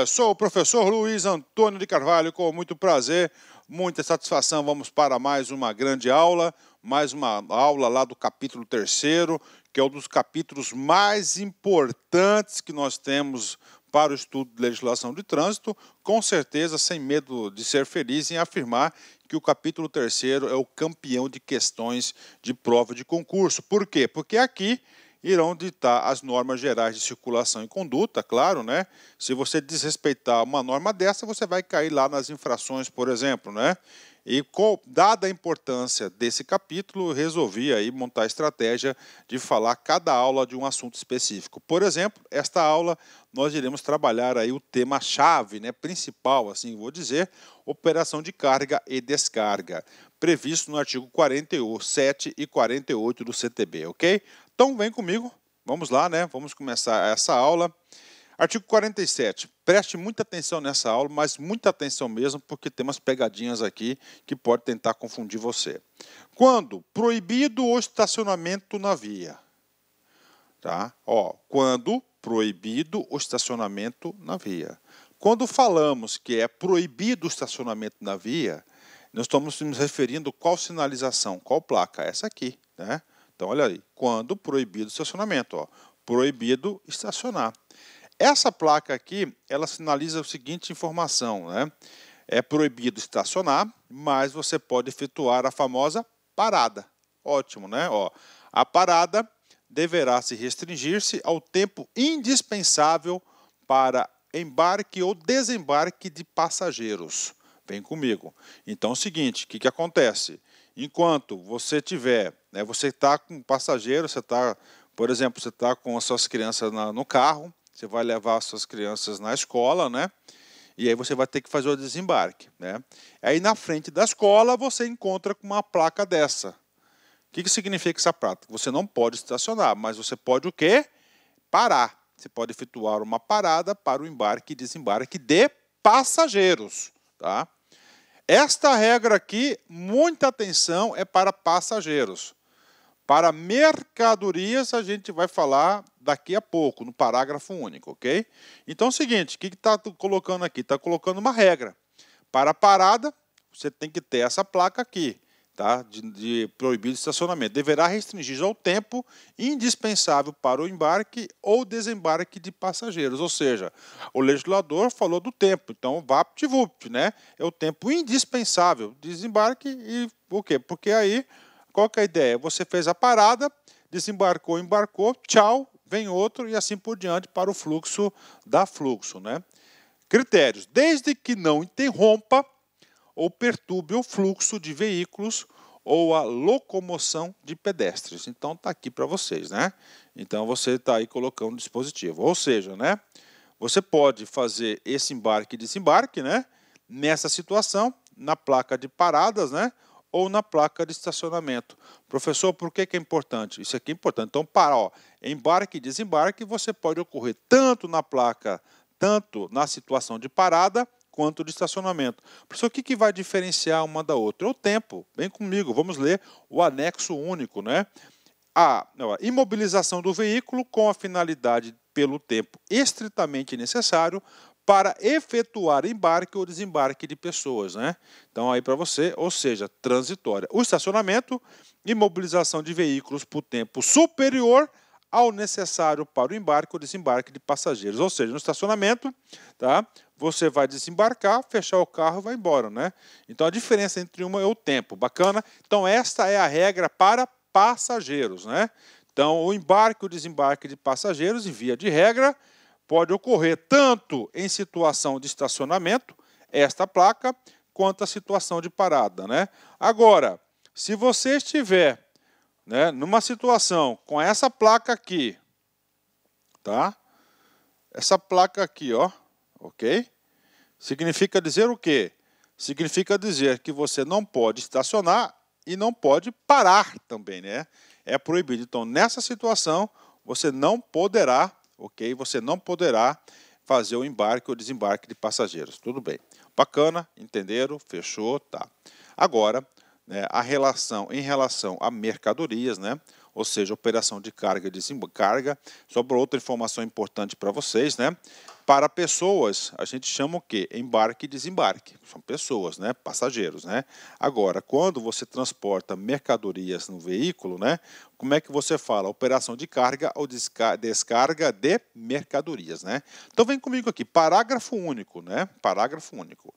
Sou o professor Luiz Antônio de Carvalho, com muito prazer, muita satisfação. Vamos para mais uma grande aula, mais uma aula lá do capítulo 3º, que é um dos capítulos mais importantes que nós temos para o estudo de legislação de trânsito, com certeza, sem medo de ser feliz em afirmar que o capítulo 3º é o campeão de questões de prova de concurso. Por quê? Porque aqui irão ditar as normas gerais de circulação e conduta, claro, né? Se você desrespeitar uma norma dessa, você vai cair lá nas infrações, por exemplo, né? E dada a importância desse capítulo, eu resolvi aí montar a estratégia de falar cada aula de um assunto específico. Por exemplo, esta aula nós iremos trabalhar aí o tema-chave, né, principal, assim vou dizer, operação de carga e descarga, previsto no artigo 47 e 48 do CTB, ok? Então vem comigo, vamos lá, né? Vamos começar essa aula. Artigo 47, preste muita atenção nessa aula, mas muita atenção mesmo, porque tem umas pegadinhas aqui que pode tentar confundir você. Quando proibido o estacionamento na via, tá? Ó, quando proibido o estacionamento na via. Quando falamos que é proibido o estacionamento na via, nós estamos nos referindo a qual sinalização, qual placa? Essa aqui, né? Então, olha aí, quando proibido o estacionamento, ó, proibido estacionar. Essa placa aqui, ela sinaliza a seguinte informação, né? É proibido estacionar, mas você pode efetuar a famosa parada. Ótimo, né? Ó, a parada deverá se restringir-se ao tempo indispensável para embarque ou desembarque de passageiros. Vem comigo. Então, é o seguinte, o que acontece? Enquanto você tiver, né, você está com um passageiro, você está, por exemplo, você está com as suas crianças no carro, você vai levar as suas crianças na escola, né? E aí você vai ter que fazer o desembarque, né? Aí na frente da escola você encontra com uma placa dessa. O que significa essa placa? Você não pode estacionar, mas você pode o quê? Parar. Você pode efetuar uma parada para o embarque e desembarque de passageiros, tá? Esta regra aqui, muita atenção, é para passageiros. Para mercadorias, a gente vai falar daqui a pouco, no parágrafo único, ok? Então é o seguinte, o que está colocando aqui? Está colocando uma regra. Para parada, você tem que ter essa placa aqui, tá? De proibido estacionamento. Deverá restringir ao tempo indispensável para o embarque ou desembarque de passageiros. Ou seja, o legislador falou do tempo, então vapt-vupt, né? É o tempo indispensável, desembarque e o quê? Porque aí, qual que é a ideia? Você fez a parada, desembarcou, embarcou, tchau, vem outro e assim por diante para o fluxo da fluxo, né? Critérios: desde que não interrompa ou perturbe o fluxo de veículos ou a locomoção de pedestres. Então está aqui para vocês, né? Então você está aí colocando o dispositivo. Ou seja, né? Você pode fazer esse embarque e desembarque, né? Nessa situação, na placa de paradas, né? Ou na placa de estacionamento. Professor, por que é importante? Isso aqui é importante. Então, para, ó, embarque e desembarque, você pode ocorrer tanto na placa, tanto na situação de parada, quanto de estacionamento. Professor, o que vai diferenciar uma da outra? É o tempo. Vem comigo, vamos ler o anexo único, né? A imobilização do veículo com a finalidade pelo tempo estritamente necessário para efetuar embarque ou desembarque de pessoas, né? Então aí para você, ou seja, transitória. O estacionamento, imobilização de veículos por tempo superior ao necessário para o embarque ou desembarque de passageiros. Ou seja, no estacionamento, tá? Você vai desembarcar, fechar o carro e vai embora, né? Então a diferença entre uma é o tempo. Bacana? Então esta é a regra para passageiros, né? Então o embarque e o desembarque de passageiros, em via de regra, pode ocorrer tanto em situação de estacionamento, esta placa, quanto a situação de parada, né? Agora, se você estiver, né, numa situação com essa placa aqui, tá? Essa placa aqui, ó, ok? Significa dizer o quê? Significa dizer que você não pode estacionar e não pode parar também, né? É proibido. Então, nessa situação, você não poderá, ok? Você não poderá fazer o embarque ou desembarque de passageiros. Tudo bem. Bacana, entenderam? Fechou, tá. Agora, né, em relação a mercadorias, né? Ou seja, operação de carga e descarga. Só por outra informação importante para vocês, né? Para pessoas, a gente chama o quê? Embarque e desembarque. São pessoas, né? Passageiros, né? Agora, quando você transporta mercadorias no veículo, né? Como é que você fala? Operação de carga ou descarga de mercadorias, né? Então vem comigo aqui, parágrafo único, né? Parágrafo único.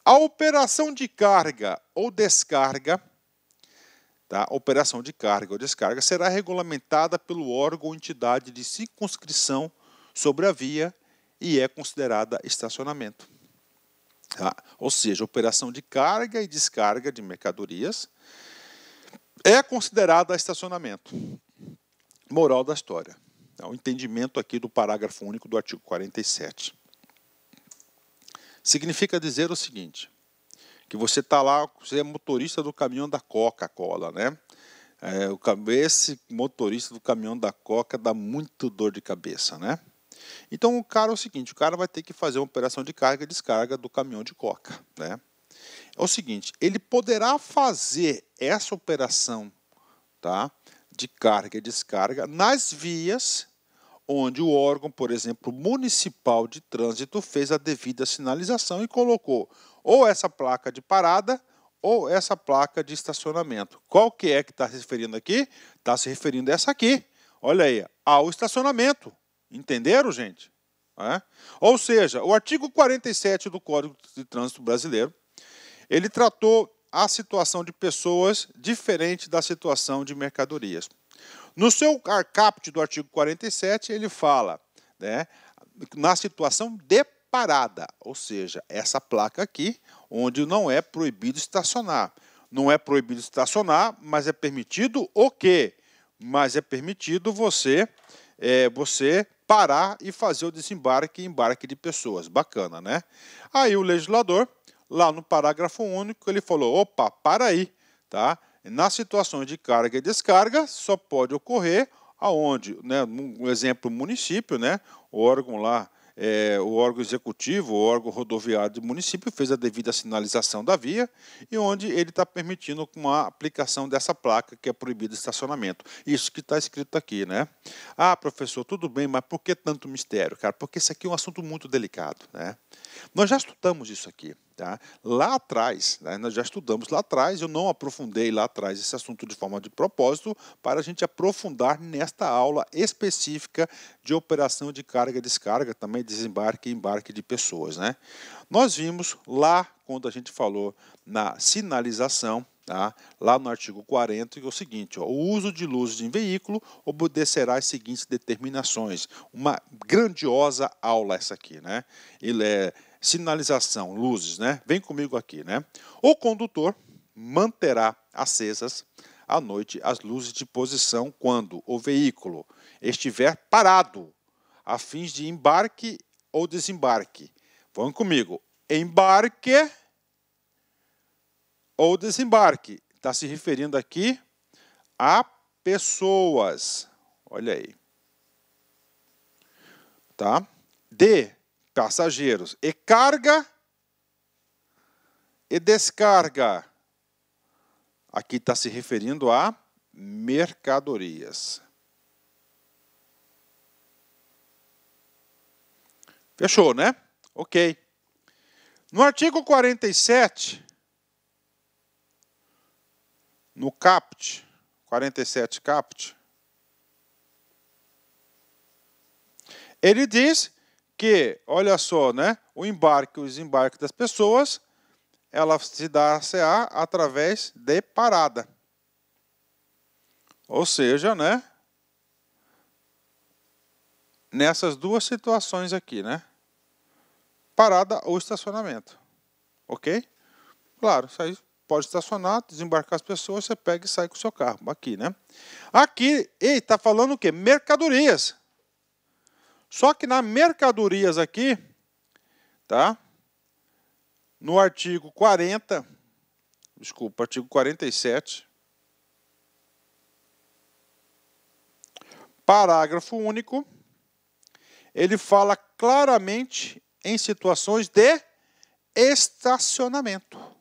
A operação de carga ou descarga, tá? Operação de carga ou descarga será regulamentada pelo órgão ou entidade de circunscrição sobre a via e é considerada estacionamento. Tá? Ou seja, operação de carga e descarga de mercadorias é considerada estacionamento. Moral da história. É o entendimento aqui do parágrafo único do artigo 47. Significa dizer o seguinte, que você está lá, você é motorista do caminhão da Coca-Cola, né? Esse motorista do caminhão da Coca dá muito dor de cabeça, né? Então o cara é o seguinte, o cara vai ter que fazer uma operação de carga e descarga do caminhão de coca, né? É o seguinte, ele poderá fazer essa operação, tá, de carga e descarga nas vias onde o órgão, por exemplo, municipal de trânsito fez a devida sinalização e colocou ou essa placa de parada ou essa placa de estacionamento. Qual que está se referindo aqui? Está se referindo a essa aqui. Olha aí, ao estacionamento. Entenderam, gente? Ou seja, o artigo 47 do Código de Trânsito Brasileiro, ele tratou a situação de pessoas diferente da situação de mercadorias. No seu caput do artigo 47, ele fala, né, na situação de parada, ou seja, essa placa aqui, onde não é proibido estacionar. Não é proibido estacionar, mas é permitido o quê? Mas é permitido você parar e fazer o desembarque e embarque de pessoas. Bacana, né? Aí o legislador, lá no parágrafo único, ele falou, opa, para aí, tá? Nas situações de carga e descarga, só pode ocorrer aonde, né? Um exemplo, município, né? O órgão lá, o órgão executivo, o órgão rodoviário do município fez a devida sinalização da via e onde ele está permitindo uma aplicação dessa placa que é proibido estacionamento. Isso que está escrito aqui, né? Ah, professor, tudo bem, mas por que tanto mistério, cara? Porque isso aqui é um assunto muito delicado, né? Nós já estudamos isso aqui, tá? Lá atrás, né? Nós já estudamos lá atrás, eu não aprofundei lá atrás esse assunto de forma de propósito para a gente aprofundar nesta aula específica de operação de carga e descarga, também desembarque e embarque de pessoas, né? Nós vimos lá, quando a gente falou na sinalização, tá? Lá no artigo 40, que é o seguinte, ó, o uso de luzes em veículo obedecerá às seguintes determinações. Uma grandiosa aula essa aqui, né? Ele é sinalização, luzes, né? Vem comigo aqui, né? O condutor manterá acesas à noite as luzes de posição quando o veículo estiver parado, a fins de embarque ou desembarque. Vão comigo. Embarque ou desembarque. Está se referindo aqui a pessoas. Olha aí. Tá? De passageiros. E carga e descarga. Aqui está se referindo a mercadorias. Fechou, né? Ok. No artigo 47, no caput, 47 caput, ele diz que, olha só, né, o embarque e o desembarque das pessoas, ela se dá-se-á através de parada. Ou seja, né, nessas duas situações aqui, né, parada ou estacionamento. Ok? Claro, isso aí pode estacionar, desembarcar as pessoas, você pega e sai com o seu carro. Aqui, né? Aqui, está falando o quê? Mercadorias. Só que na mercadorias aqui, tá? No artigo 40, desculpa, artigo 47, parágrafo único, ele fala claramente em situações de estacionamento.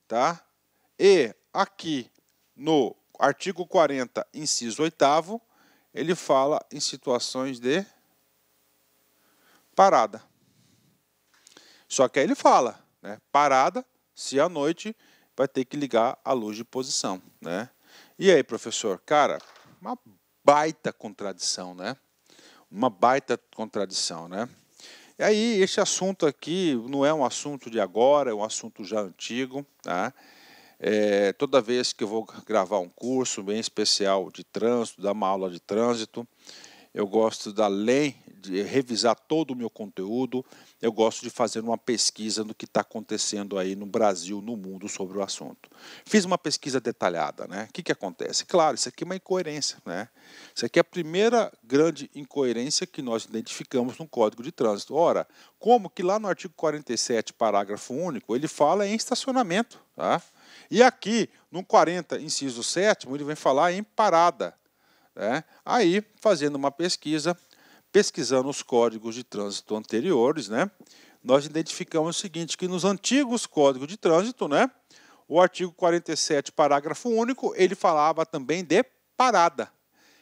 Tá? E aqui no artigo 40, inciso 8º, ele fala em situações de parada. Só que aí ele fala, né, parada, se à noite vai ter que ligar a luz de posição, né? E aí, professor? Cara, uma baita contradição, né? Uma baita contradição, né? E aí, esse assunto aqui não é um assunto de agora, é um assunto já antigo, tá? Toda vez que eu vou gravar um curso bem especial de trânsito, dar uma aula de trânsito, eu gosto de revisar todo o meu conteúdo, eu gosto de fazer uma pesquisa do que está acontecendo aí no Brasil, no mundo sobre o assunto. Fiz uma pesquisa detalhada, né? O que acontece? Claro, isso aqui é uma incoerência, né? Isso aqui é a primeira grande incoerência que nós identificamos no Código de Trânsito. Ora, como que lá no artigo 47, parágrafo único, ele fala em estacionamento, tá? E aqui, no 40, inciso 7º, ele vem falar em parada. Aí, fazendo uma pesquisa, pesquisando os códigos de trânsito anteriores, né, nós identificamos o seguinte, que nos antigos códigos de trânsito, né, o artigo 47, parágrafo único, ele falava também de parada.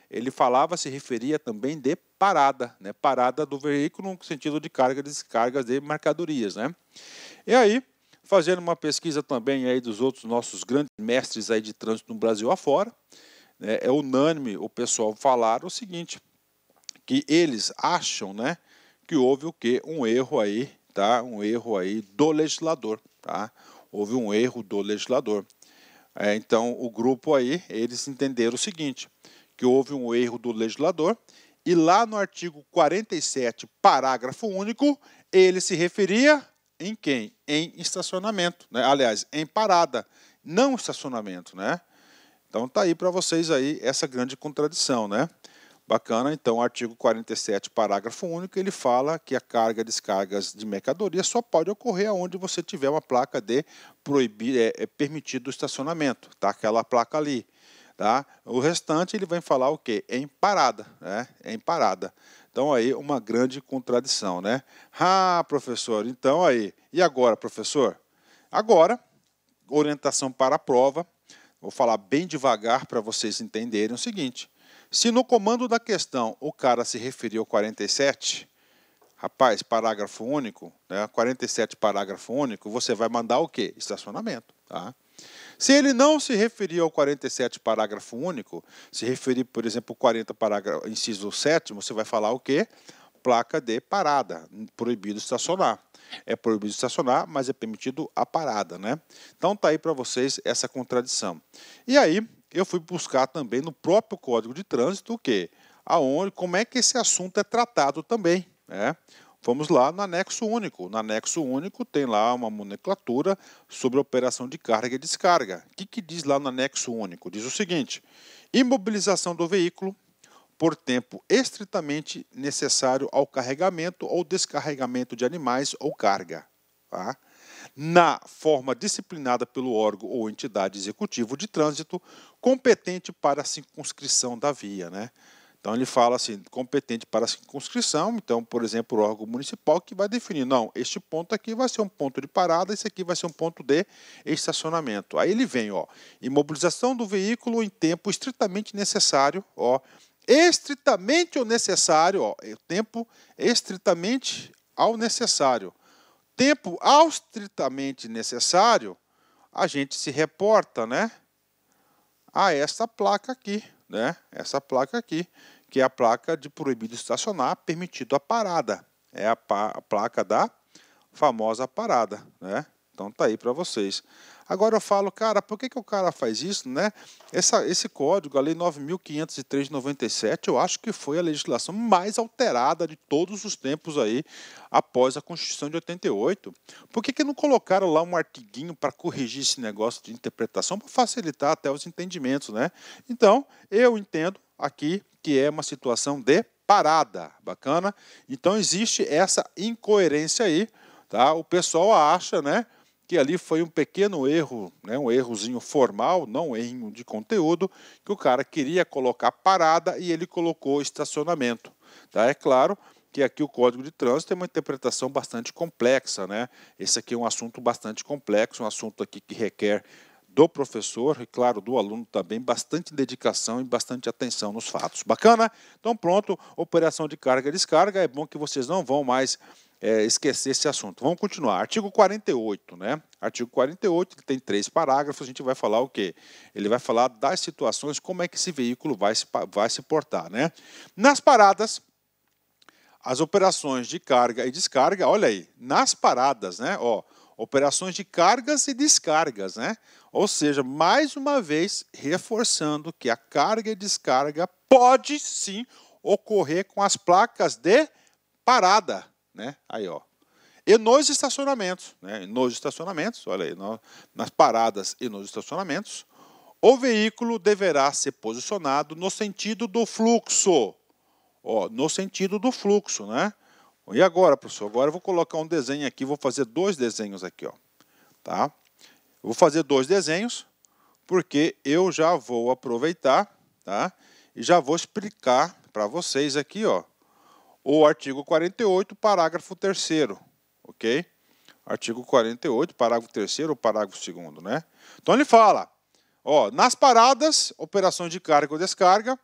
Ele se referia também de parada, né, parada do veículo no sentido de carga e descarga de mercadorias, né. E aí, fazendo uma pesquisa também aí dos outros nossos grandes mestres aí de trânsito no Brasil afora, é unânime o pessoal falar o seguinte, que eles acham, né, que houve o quê? Um erro aí, tá? Um erro aí do legislador, tá? Houve um erro do legislador. Então, o grupo aí, eles entenderam o seguinte, que houve um erro do legislador e lá no artigo 47, parágrafo único, ele se referia em quem? Em estacionamento, né? Aliás, em parada, não estacionamento, né? Então tá aí para vocês aí essa grande contradição, né? Bacana, então o artigo 47, parágrafo único, ele fala que a carga e descargas de mercadoria só pode ocorrer onde você tiver uma placa de permitido o estacionamento, tá? Aquela placa ali, tá? O restante ele vai falar o quê? Em parada, né? Em parada. Então aí uma grande contradição, né? Ah, professor, então aí. E agora, professor? Agora, orientação para a prova. Vou falar bem devagar para vocês entenderem o seguinte. Se no comando da questão o cara se referiu ao 47, rapaz, parágrafo único, né, 47 parágrafo único, você vai mandar o quê? Estacionamento. Tá? Se ele não se referir ao 47 parágrafo único, se referir, por exemplo, ao 40 parágrafo, inciso 7º, você vai falar o quê? Placa de parada, proibido estacionar. É proibido estacionar, mas é permitido a parada, né? Então tá aí para vocês essa contradição. E aí eu fui buscar também no próprio Código de Trânsito o quê? Como é que esse assunto é tratado também, né? Vamos lá no anexo único. No anexo único tem lá uma nomenclatura sobre operação de carga e descarga. O que diz lá no anexo único? Diz o seguinte: imobilização do veículo por tempo estritamente necessário ao carregamento ou descarregamento de animais ou carga, tá? Na forma disciplinada pelo órgão ou entidade executivo de trânsito competente para a circunscrição da via, né? Então ele fala assim, competente para a circunscrição, então, por exemplo, o órgão municipal que vai definir, não, este ponto aqui vai ser um ponto de parada, esse aqui vai ser um ponto de estacionamento. Aí ele vem, ó, imobilização do veículo em tempo estritamente necessário, ó, estritamente ao necessário, ó, o tempo estritamente ao necessário. Tempo ao estritamente necessário, a gente se reporta, né, a essa placa aqui, né, essa placa aqui, que é a placa de proibido estacionar, permitido a parada. É a placa da famosa parada, né? Então tá aí para vocês. Agora eu falo, cara, por que o cara faz isso, né? Esse código, a Lei 9.503 de 97, eu acho que foi a legislação mais alterada de todos os tempos aí, após a Constituição de 88. Por que não colocaram lá um artiguinho para corrigir esse negócio de interpretação, para facilitar até os entendimentos, né? Então, eu entendo aqui que é uma situação de parada, bacana? Então existe essa incoerência aí, tá? O pessoal acha, né, que ali foi um pequeno erro, né, um errozinho formal, não um erro de conteúdo, que o cara queria colocar parada e ele colocou estacionamento. Tá? É claro que aqui o Código de Trânsito tem uma interpretação bastante complexa, né? Esse aqui é um assunto bastante complexo, um assunto aqui que requer do professor e, claro, do aluno também, bastante dedicação e bastante atenção nos fatos. Bacana? Então, pronto, operação de carga e descarga. É bom que vocês não vão mais esquecer esse assunto. Vamos continuar. Artigo 48, né? Artigo 48, que tem 3 parágrafos, a gente vai falar o quê? Ele vai falar das situações, como é que esse veículo vai se portar, né? Nas paradas, as operações de carga e descarga, olha aí, nas paradas, né? Ó, operações de cargas e descargas, né? Ou seja, mais uma vez, reforçando que a carga e descarga pode sim ocorrer com as placas de parada, né? Aí, ó. E nos estacionamentos, né? Nos estacionamentos, olha aí, nas paradas e nos estacionamentos, o veículo deverá ser posicionado no sentido do fluxo. Ó, no sentido do fluxo, né? E agora, professor? Agora eu vou colocar um desenho aqui, vou fazer 2 desenhos aqui, ó. Tá? Eu vou fazer 2 desenhos, porque eu já vou aproveitar, tá? E já vou explicar para vocês aqui, ó, o artigo 48, parágrafo 3º, ok? Artigo 48, parágrafo 3º ou parágrafo 2º, né? Então ele fala, ó, nas paradas, operações de carga ou descarga,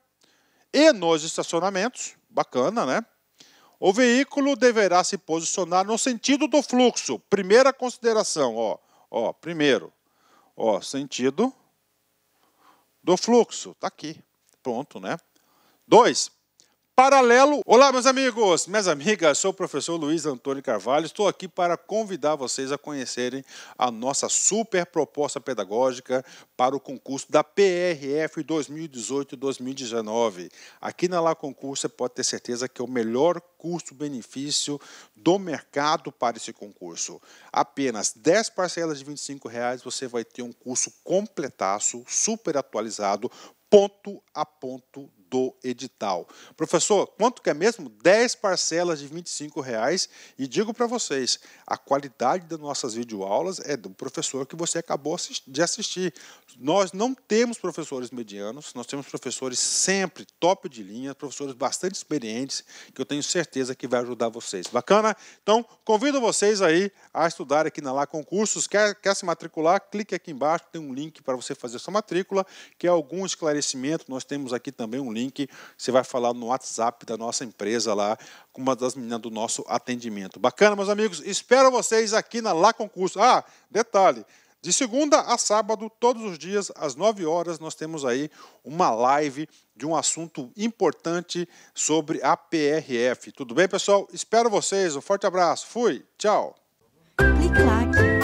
e nos estacionamentos, bacana, né? O veículo deverá se posicionar no sentido do fluxo. Primeira consideração, ó, primeiro, ó, sentido do fluxo, tá aqui, pronto, né? 2, paralelo. Olá, meus amigos, minhas amigas, sou o professor Luiz Antônio Carvalho, estou aqui para convidar vocês a conhecerem a nossa super proposta pedagógica para o concurso da PRF 2018-2019. Aqui na La Concurso você pode ter certeza que é o melhor custo-benefício do mercado para esse concurso. Apenas 10 parcelas de R$ 25 você vai ter um curso completaço, super atualizado, ponto a ponto do edital. Professor, quanto que é mesmo? 10 parcelas de R$ 25,00 e digo para vocês, a qualidade das nossas videoaulas é do professor que você acabou de assistir. Nós não temos professores medianos, nós temos professores sempre top de linha, professores bastante experientes, que eu tenho certeza que vai ajudar vocês. Bacana? Então, convido vocês aí a estudar aqui na La Concursos. Quer se matricular? Clique aqui embaixo, tem um link para você fazer sua matrícula, que é algum esclarecimento. Nós temos aqui também um link, você vai falar no WhatsApp da nossa empresa lá, com uma das meninas do nosso atendimento. Bacana, meus amigos? Espero vocês aqui na La Concursos. Ah, detalhe, de segunda a sábado, todos os dias, às 9 horas, nós temos aí uma live de um assunto importante sobre a PRF. Tudo bem, pessoal? Espero vocês. Um forte abraço. Fui. Tchau. Clique like.